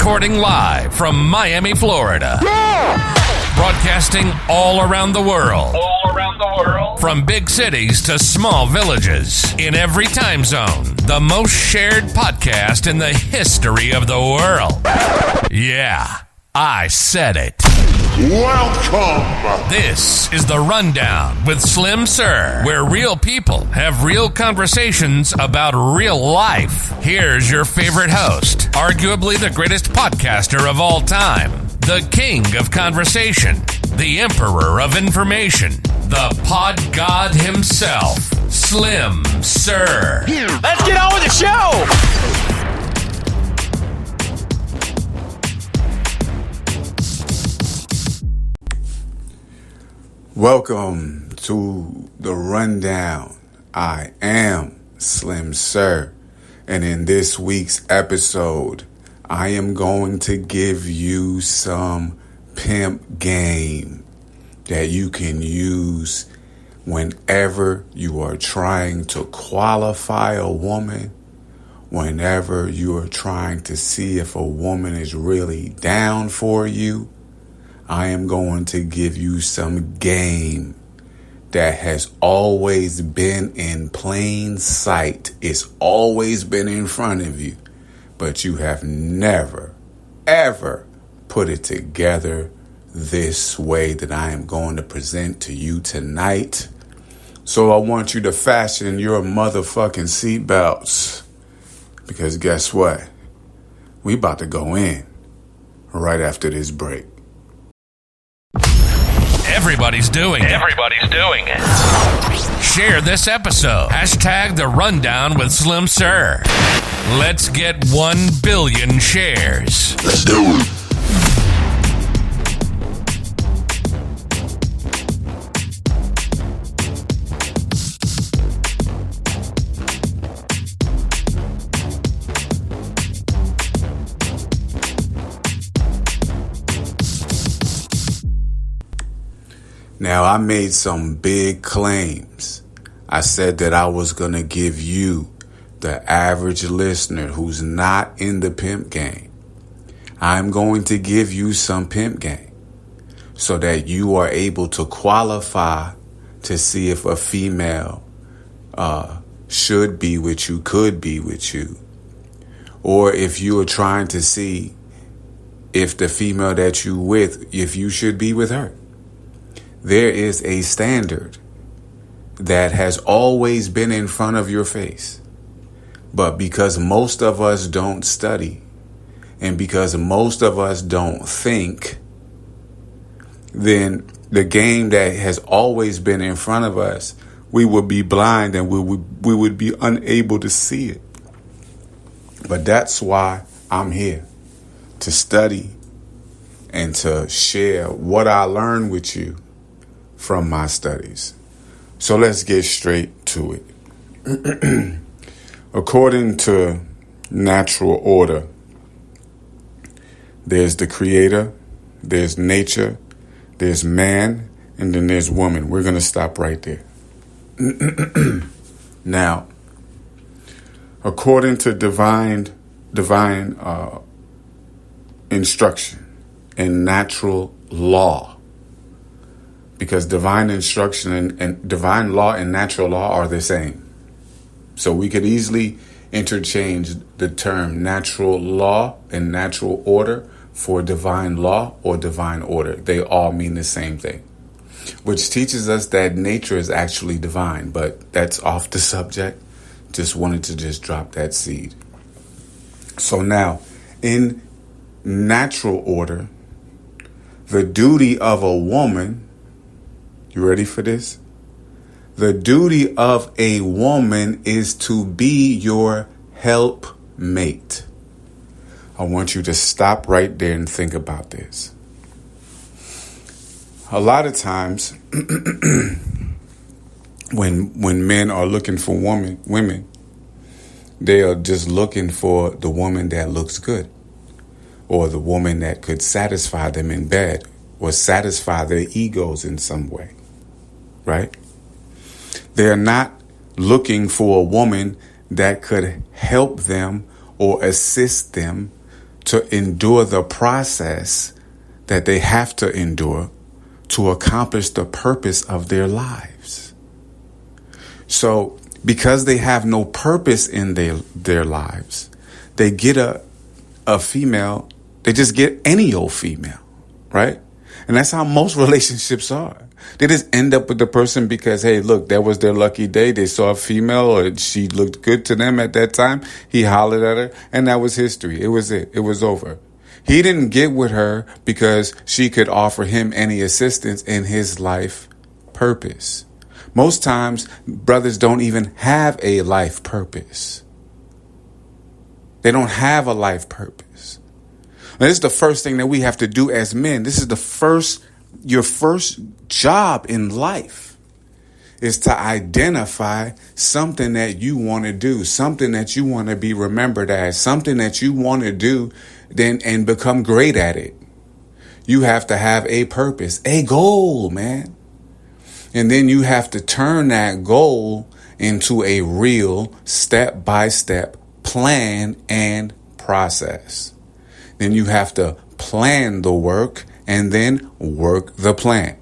Recording live from Miami, Florida. Broadcasting all around the world. From big cities to small villages. In every time zone. The most shared podcast in the history of the world. Yeah, I said it. Welcome! This is The Rundown with Slim Sir, where real people have real conversations about real life. Here's your favorite host, arguably the greatest podcaster of all time, the king of conversation, the emperor of information, the pod god himself, Slim Sir. Let's get on with the show! Welcome to The Rundown. I am Slim Sir, and in this week's episode, I am going to give you some pimp game that you can use whenever you are trying to qualify a woman, whenever you are trying to see if a woman is really down for you. I am going to give you some game that has always been in plain sight. It's always been in front of you, but you have never, ever put it together this way that I am going to present to you tonight. So I want you to fasten your motherfucking seatbelts, because guess what? We about to go in right after this break. Everybody's doing it. Share this episode. Hashtag The Rundown with Slim Sir. Let's get 1 billion shares. Let's do it. Now, I made some big claims. I said that I was going to give you, the average listener who's not in the pimp game, I'm going to give you some pimp game so that you are able to qualify to see if a female should be with you, could be with you, or if you are trying to see if the female that you with, if you should be with her. There is a standard that has always been in front of your face. But because most of us don't study, and because most of us don't think, then the game that has always been in front of us, we would be blind and we would be unable to see it. But that's why I'm here, to study and to share what I learned with you from my studies. So let's get straight to it. According to natural order, there's the creator, there's nature, there's man, and then there's woman. We're going to stop right there. Now, according to divine instruction and natural law, because divine instruction and divine law and natural law are the same. So we could easily interchange the term natural law and natural order for divine law or divine order. They all mean the same thing, which teaches us that nature is actually divine. But that's off the subject. Just wanted to just drop that seed. So now, in natural order, the duty of a woman, you ready for this? The duty of a woman is to be your helpmate. I want you to stop right there and think about this. A lot of times, when men are looking for women, they are just looking for the woman that looks good, or the woman that could satisfy them in bed or satisfy their egos in some way. Right? They're not looking for a woman that could help them or assist them to endure the process that they have to endure to accomplish the purpose of their lives. So because they have no purpose in their lives, they get a female, they just get any old female, right? And that's how most relationships are. They just end up with the person because, hey, look, that was their lucky day. They saw a female or she looked good to them at that time. He hollered at her and that was history. It was it. It was over. He didn't get with her because she could offer him any assistance in his life purpose. Most times, brothers don't even have a life purpose. They don't have a life purpose. Now, this is the first thing that we have to do as men. This is your first job in life is to identify something that you want to do, something that you want to be remembered as, something that you want to do and become great at it. You have to have a purpose, a goal, man. And then you have to turn that goal into a real step-by-step plan and process. Then you have to plan the work and then work the plan.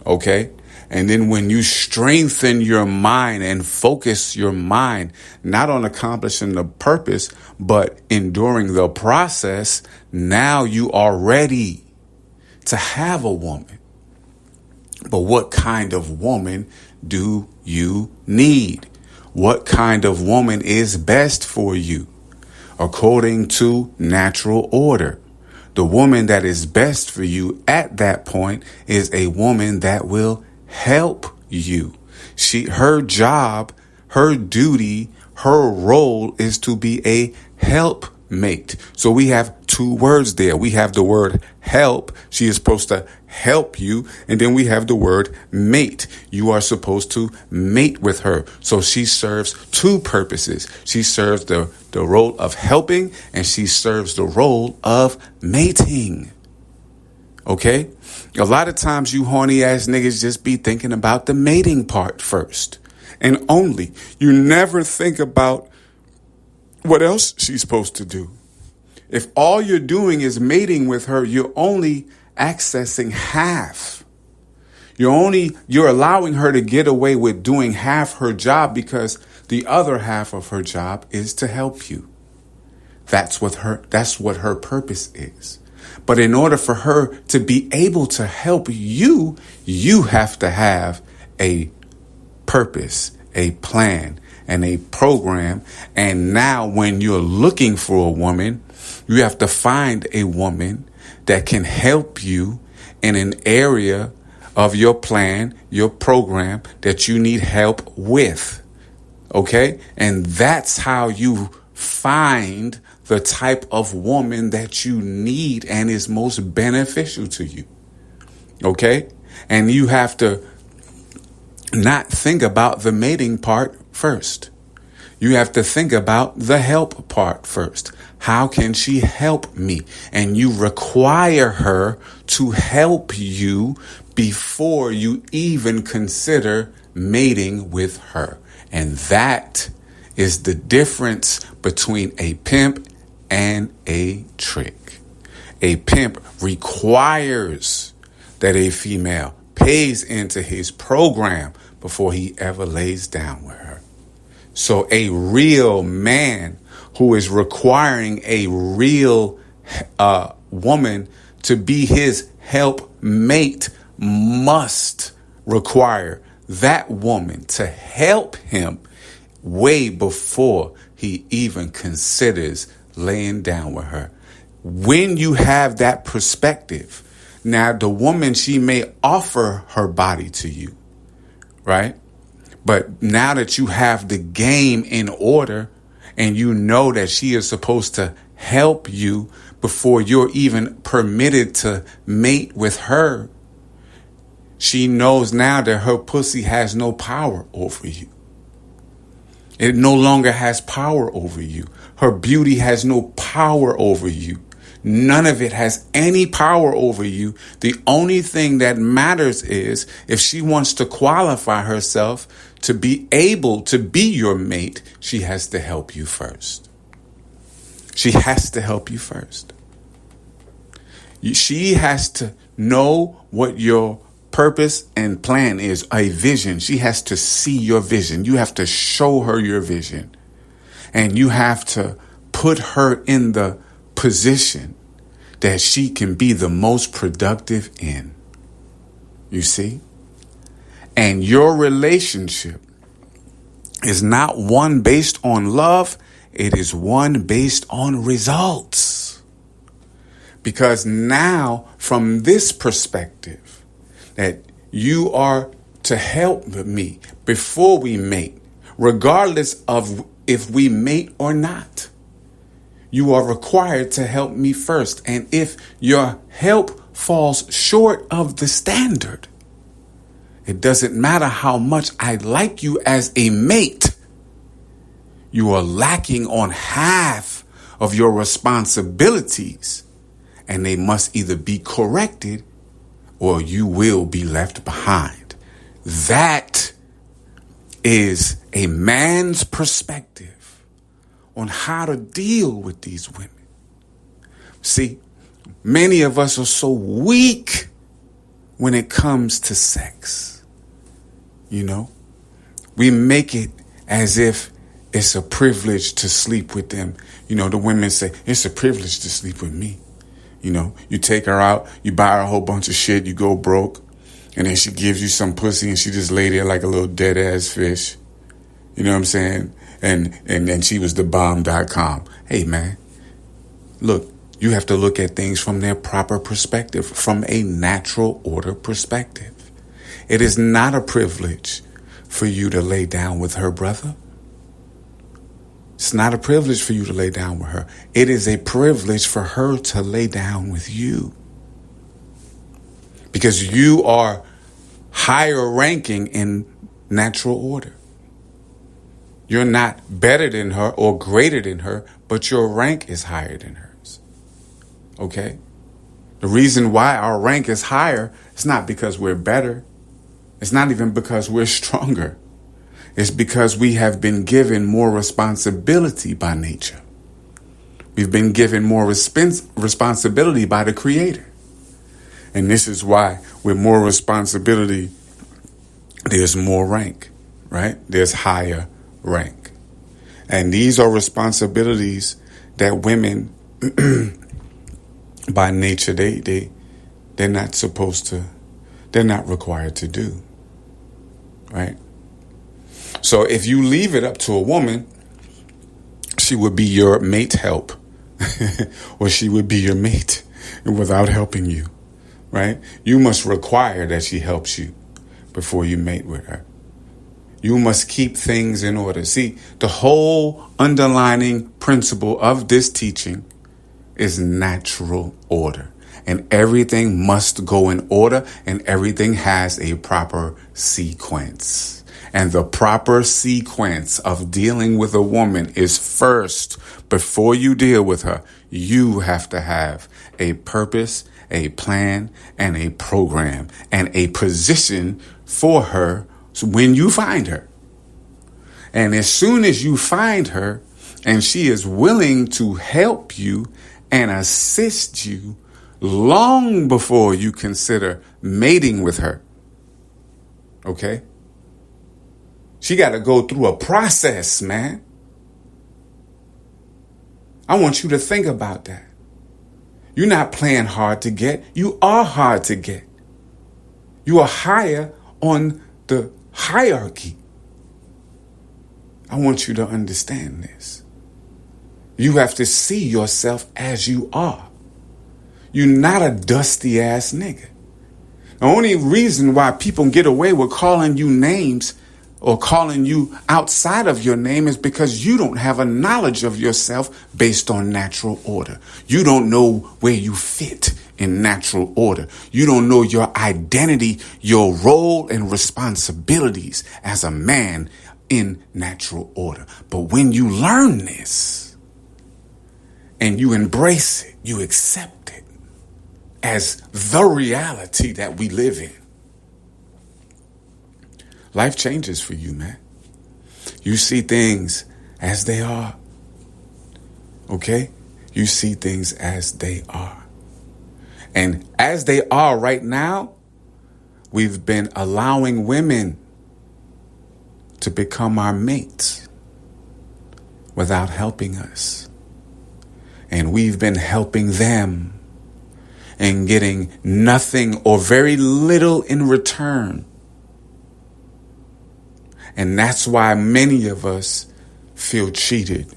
Okay? And then when you strengthen your mind and focus your mind, not on accomplishing the purpose, but enduring the process, now you are ready to have a woman. But what kind of woman do you need? What kind of woman is best for you? According to natural order, the woman that is best for you at that point is a woman that will help you. Her job, her duty, her role is to be a helpmate. So we have two words there. We have the word help. She is supposed to help you. And then we have the word mate. You are supposed to mate with her. So she serves two purposes. She serves the role of helping and she serves the role of mating. Okay? A lot of times you horny ass niggas just be thinking about the mating part first and only. You never think about what else she's supposed to do. If all you're doing is mating with her, you're only accessing half. You're allowing her to get away with doing half her job because the other half of her job is to help you. That's what her purpose is. But in order for her to be able to help you, you have to have a purpose, a plan, and a program. And now when you're looking for a woman, you have to find a woman that can help you in an area of your plan, your program that you need help with. Okay? And that's how you find the type of woman that you need and is most beneficial to you. Okay? And you have to not think about the mating part first. You have to think about the help part first. How can she help me? And you require her to help you before you even consider mating with her. And that is the difference between a pimp and a trick. A pimp requires that a female pays into his program before he ever lays down with her. So a real man who is requiring a real woman to be his helpmate must require that woman to help him way before he even considers laying down with her. When you have that perspective, now the woman, she may offer her body to you, right? But now that you have the game in order and you know that she is supposed to help you before you're even permitted to mate with her, she knows now that her pussy has no power over you. It no longer has power over you. Her beauty has no power over you. None of it has any power over you. The only thing that matters is if she wants to qualify herself to be able to be your mate, she has to help you first. She has to help you first. She has to know what your purpose and plan is, a vision. She has to see your vision. You have to show her your vision. And you have to put her in the position that she can be the most productive in. You see? And your relationship is not one based on love. It is one based on results. Because now, from this perspective, that you are to help me before we mate, regardless of if we mate or not. You are required to help me first. And if your help falls short of the standard, it doesn't matter how much I like you as a mate. You are lacking on half of your responsibilities, and they must either be corrected or you will be left behind. That is a man's perspective on how to deal with these women. See, many of us are so weak when it comes to sex. You know, we make it as if it's a privilege to sleep with them. You know, the women say, it's a privilege to sleep with me. You know, you take her out, you buy her a whole bunch of shit, you go broke, and then she gives you some pussy and she just lay there like a little dead ass fish. You know what I'm saying? And then she was the bomb.com. Hey, man, look, you have to look at things from their proper perspective, from a natural order perspective. It is not a privilege for you to lay down with her, brother. It's not a privilege for you to lay down with her. It is a privilege for her to lay down with you. Because you are higher ranking in natural order. You're not better than her or greater than her, but your rank is higher than hers. Okay? The reason why our rank is higher, it's not because we're better. It's not even because we're stronger. It's because we have been given more responsibility by nature. We've been given more responsibility by the Creator. And this is why with more responsibility, there's more rank, right? There's higher rank. And these are responsibilities that women by nature, they're not supposed to, they're not required to do, right? So if you leave it up to a woman, she would be your mate help or she would be your mate without helping you, right? You must require that she helps you before you mate with her. You must keep things in order. See, the whole underlining principle of this teaching is natural order. And everything must go in order and everything has a proper sequence. And the proper sequence of dealing with a woman is first, before you deal with her, you have to have a purpose, a plan, and a program, and a position for her when you find her. And as soon as you find her and she is willing to help you and assist you long before you consider mating with her, okay? She got to go through a process, man. I want you to think about that. You're not playing hard to get. You are hard to get. You are higher on the hierarchy. I want you to understand this. You have to see yourself as you are. You're not a dusty ass nigga. The only reason why people get away with calling you names or calling you outside of your name is because you don't have a knowledge of yourself based on natural order. You don't know where you fit in natural order. You don't know your identity, your role and responsibilities as a man in natural order. But when you learn this and you embrace it, you accept it as the reality that we live in, life changes for you, man. You see things as they are. Okay? You see things as they are. And as they are right now, we've been allowing women to become our mates without helping us. And we've been helping them and getting nothing or very little in return. And that's why many of us feel cheated.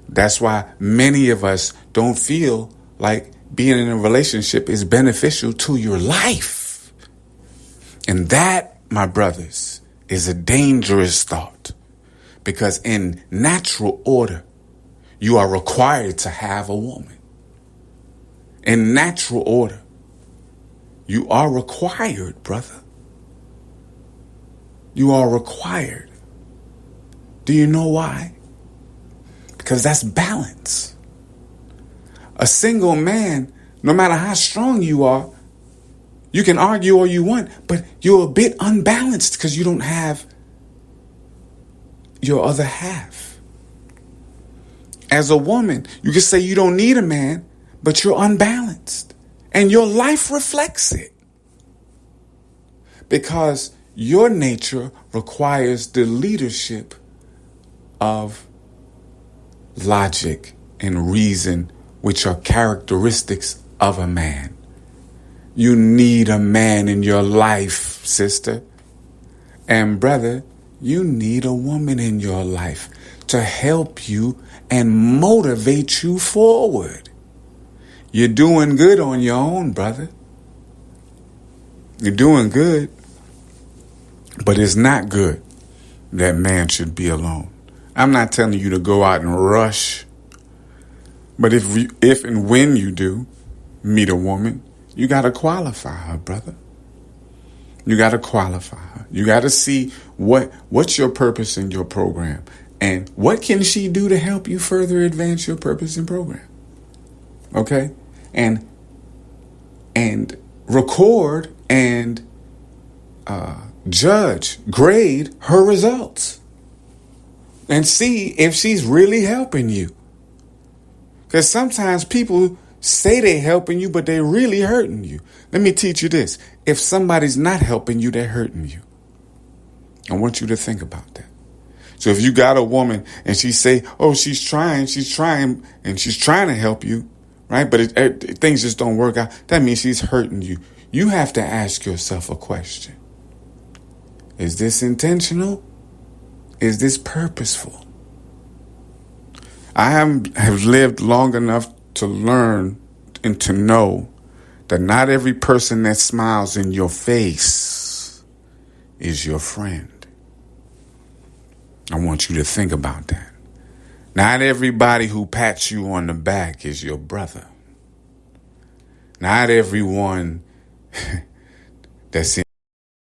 That's why many of us don't feel like being in a relationship is beneficial to your life. And that, my brothers, is a dangerous thought. Because in natural order, you are required to have a woman. In natural order, you are required, brother. You are required. Do you know why? Because that's balance. A single man, no matter how strong you are, you can argue all you want, but you're a bit unbalanced because you don't have your other half. As a woman, you can say you don't need a man, but you're unbalanced. And your life reflects it. Because your nature requires the leadership of logic and reason, which are characteristics of a man. You need a man in your life, sister. And brother, you need a woman in your life to help you and motivate you forward. You're doing good on your own, brother. You're doing good. But it's not good that man should be alone. I'm not telling you to go out and rush. But if and when you do meet a woman, you got to qualify her, brother. You got to qualify her. You got to see what's your purpose in your program. And what can she do to help you further advance your purpose and program? Okay? And record and grade her results. And see if she's really helping you. Because sometimes people say they're helping you, but they're really hurting you. Let me teach you this. If somebody's not helping you, they're hurting you. I want you to think about that. So if you got a woman and she say, oh, she's trying, and she's trying to help you, right? But things just don't work out. That means she's hurting you. You have to ask yourself a question. Is this intentional? Is this purposeful? I have lived long enough to learn and to know that not every person that smiles in your face is your friend. I want you to think about that. Not everybody who pats you on the back is your brother. Not everyone that's in